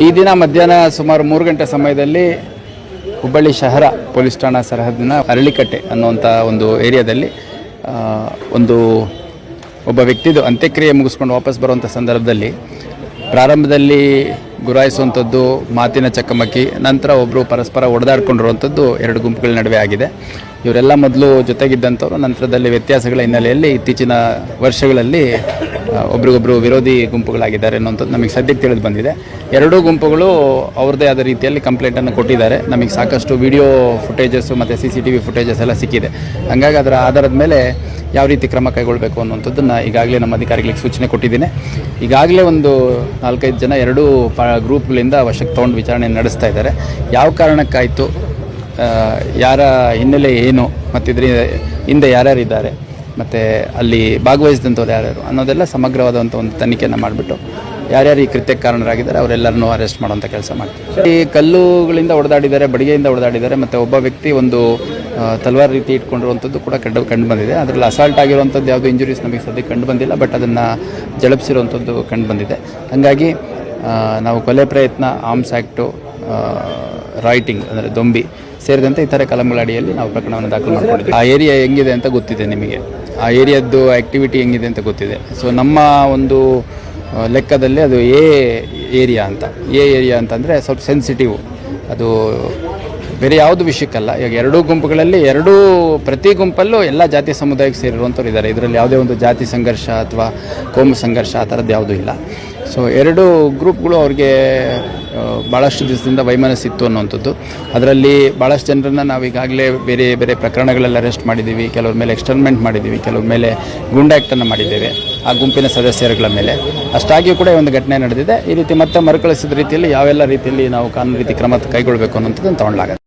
ಈ ದಿನ ಮಧ್ಯಾಹ್ನ ಸುಮಾರು 3 ಗಂಟೆ ಸಮಯದಲ್ಲಿ ಹುಬ್ಬಳ್ಳಿ ಶಹರ ಪೊಲೀಸ್ ಠಾಣಾ ಸರಹದ್ದಿನ ಅರಳಿಕಟ್ಟೆ ಅನ್ನುವಂಥ ಒಂದು ಏರಿಯಾದಲ್ಲಿ ಒಬ್ಬ ವ್ಯಕ್ತಿದು ಅಂತ್ಯಕ್ರಿಯೆ ಮುಗಿಸ್ಕೊಂಡು ವಾಪಸ್ ಬರುವಂಥ ಸಂದರ್ಭದಲ್ಲಿ ಪ್ರಾರಂಭದಲ್ಲಿ ಗುರಾಯಿಸುವಂಥದ್ದು, ಮಾತಿನ ಚಕಮಕಿ, ನಂತರ ಒಬ್ಬರು ಪರಸ್ಪರ ಹೊಡೆದಾಡ್ಕೊಂಡಿರುವಂಥದ್ದು 2 ಗುಂಪುಗಳ ನಡುವೆ ಆಗಿದೆ. ಇವರೆಲ್ಲ ಮೊದಲು ಜೊತೆಗಿದ್ದಂಥವ್ರು, ನಂತರದಲ್ಲಿ ವ್ಯತ್ಯಾಸಗಳ ಹಿನ್ನೆಲೆಯಲ್ಲಿ ಇತ್ತೀಚಿನ ವರ್ಷಗಳಲ್ಲಿ ಒಬ್ರಿಗೊಬ್ಬರು ವಿರೋಧಿ ಗುಂಪುಗಳಾಗಿದ್ದಾರೆ ಅನ್ನೋಂಥದ್ದು ನಮಗೆ ಸದ್ಯಕ್ಕೆ ತಿಳಿದು ಬಂದಿದೆ. 2 ಗುಂಪುಗಳು ಅವ್ರದ್ದೇ ಆದ ರೀತಿಯಲ್ಲಿ ಕಂಪ್ಲೇಂಟನ್ನು ಕೊಟ್ಟಿದ್ದಾರೆ. ನಮಗೆ ಸಾಕಷ್ಟು ವಿಡಿಯೋ ಫುಟೇಜಸ್ಸು ಮತ್ತು CCTV ಫುಟೇಜಸ್ ಎಲ್ಲ ಸಿಕ್ಕಿದೆ. ಹಾಗಾಗಿ ಅದರ ಆಧಾರದ ಮೇಲೆ ಯಾವ ರೀತಿ ಕ್ರಮ ಕೈಗೊಳ್ಳಬೇಕು ಅನ್ನುವಂಥದ್ದನ್ನು ಈಗಾಗಲೇ ನಮ್ಮ ಅಧಿಕಾರಿಗಳಿಗೆ ಸೂಚನೆ ಕೊಟ್ಟಿದ್ದೀನಿ. ಈಗಾಗಲೇ ಒಂದು 4-5 ಜನ 2 ಗ್ರೂಪ್ಗಳಿಂದ ವಶಕ್ಕೆ ತೊಗೊಂಡು ವಿಚಾರಣೆ ನಡೆಸ್ತಾ ಇದ್ದಾರೆ. ಯಾವ ಕಾರಣಕ್ಕಾಯಿತು, ಯಾರ ಹಿನ್ನೆಲೆ ಏನು, ಮತ್ತಿದ್ರ ಹಿಂದೆ ಯಾರ್ಯಾರಿದ್ದಾರೆ, ಮತ್ತು ಅಲ್ಲಿ ಭಾಗವಹಿಸಿದಂಥವ್ರು ಯಾರ್ಯಾರು ಅನ್ನೋದೆಲ್ಲ ಸಮಗ್ರವಾದಂಥ ಒಂದು ತನಿಖೆಯನ್ನು ಮಾಡಿಬಿಟ್ಟು ಯಾರ್ಯಾರು ಈ ಕೃತ್ಯಕ್ಕೆ ಕಾರಣರಾಗಿದ್ದಾರೆ ಅವರೆಲ್ಲರನ್ನೂ ಅರೆಸ್ಟ್ ಮಾಡುವಂಥ ಕೆಲಸ ಮಾಡ್ತೀವಿ. ಈ ಕಲ್ಲುಗಳಿಂದ ಹೊಡೆದಾಡಿದ್ದಾರೆ, ಬಡಿಗೆಯಿಂದ ಹೊಡೆದಾಡಿದ್ದಾರೆ, ಮತ್ತು ಒಬ್ಬ ವ್ಯಕ್ತಿ ಒಂದು ತಲ್ವಾರ್ ರೀತಿ ಇಟ್ಕೊಂಡಿರುವಂಥದ್ದು ಕೂಡ ಕಂಡು ಬಂದಿದೆ. ಅದರಲ್ಲಿ ಅಸಾಲ್ಟ್ ಆಗಿರುವಂಥದ್ದು ಯಾವುದೂ ಇಂಜುರೀಸ್ ನಮಗೆ ಸದ್ಯಕ್ಕೆ ಕಂಡು ಬಂದಿಲ್ಲ, ಬಟ್ ಅದನ್ನು ಜಳಪಿಸಿರುವಂಥದ್ದು ಕಂಡು ಬಂದಿದೆ. ಹಾಗಾಗಿ ನಾವು ಕೊಲೆ ಪ್ರಯತ್ನ, ಆರ್ಮ್ಸ್ ಆ್ಯಕ್ಟು, ರೈಟಿಂಗ್ ಅಂದರೆ ದೊಂಬಿ ಸೇರಿದಂತೆ ಇತರೆ ಕಲಂಗಳ ಅಡಿಯಲ್ಲಿ ನಾವು ಪ್ರಕರಣವನ್ನು ದಾಖಲು ಮಾಡಿಕೊಂಡಿದ್ದೀವಿ. ಆ ಏರಿಯಾ ಹೆಂಗಿದೆ ಅಂತ ಗೊತ್ತಿದೆ ನಿಮಗೆ, ಆ ಏರಿಯಾದ್ದು ಆ್ಯಕ್ಟಿವಿಟಿ ಹೆಂಗಿದೆ ಅಂತ ಗೊತ್ತಿದೆ. ಸೊ ನಮ್ಮ ಒಂದು ಲೆಕ್ಕದಲ್ಲಿ ಅದು ಎ ಏರಿಯಾ ಅಂತಂದರೆ ಸ್ವಲ್ಪ ಸೆನ್ಸಿಟಿವ್, ಅದು ಬೇರೆ ಯಾವುದು ವಿಷಯಕ್ಕಲ್ಲ. ಈಗ 2 ಗುಂಪುಗಳಲ್ಲಿ ಪ್ರತಿ ಗುಂಪಲ್ಲೂ ಎಲ್ಲ ಜಾತಿ ಸಮುದಾಯಕ್ಕೆ ಸೇರಿರುವಂಥವ್ರು ಇದ್ದಾರೆ. ಇದರಲ್ಲಿ ಯಾವುದೇ ಒಂದು ಜಾತಿ ಸಂಘರ್ಷ ಅಥವಾ ಕೋಮು ಸಂಘರ್ಷ ಆ ಥರದ್ದು ಯಾವುದೂ ಇಲ್ಲ. ಸೊ 2 ಗ್ರೂಪ್ಗಳು ಅವ್ರಿಗೆ ಭಾಳಷ್ಟು ದಿವಸದಿಂದ ವೈಮನಸ್ಸಿತ್ತು ಅನ್ನುವಂಥದ್ದು. ಅದರಲ್ಲಿ ಭಾಳಷ್ಟು ಜನರನ್ನು ನಾವು ಈಗಾಗಲೇ ಬೇರೆ ಬೇರೆ ಪ್ರಕರಣಗಳಲ್ಲಿ ಅರೆಸ್ಟ್ ಮಾಡಿದ್ದೀವಿ. ಕೆಲವ್ರ ಮೇಲೆ ಎಕ್ಸ್ಟರ್ಮೆಂಟ್ ಮಾಡಿದ್ದೀವಿ, ಕೆಲವ್ರ ಮೇಲೆ ಗೂಂಡಾ ಆ್ಯಕ್ಟನ್ನು ಮಾಡಿದ್ದೇವೆ ಆ ಗುಂಪಿನ ಸದಸ್ಯರುಗಳ ಮೇಲೆ. ಅಷ್ಟಾಗಿಯೂ ಕೂಡ ಒಂದು ಘಟನೆ ನಡೆದಿದೆ. ಈ ರೀತಿ ಮತ್ತೆ ಮರುಕಳಿಸಿದ ರೀತಿಯಲ್ಲಿ ಯಾವೆಲ್ಲ ರೀತಿಯಲ್ಲಿ ನಾವು ಕಾನೂನು ರೀತಿ ಕ್ರಮ ಕೈಗೊಳ್ಳಬೇಕು ಅನ್ನೋಂಥದ್ದನ್ನು ತೊಗೊಳ್ಳಲಾಗುತ್ತೆ.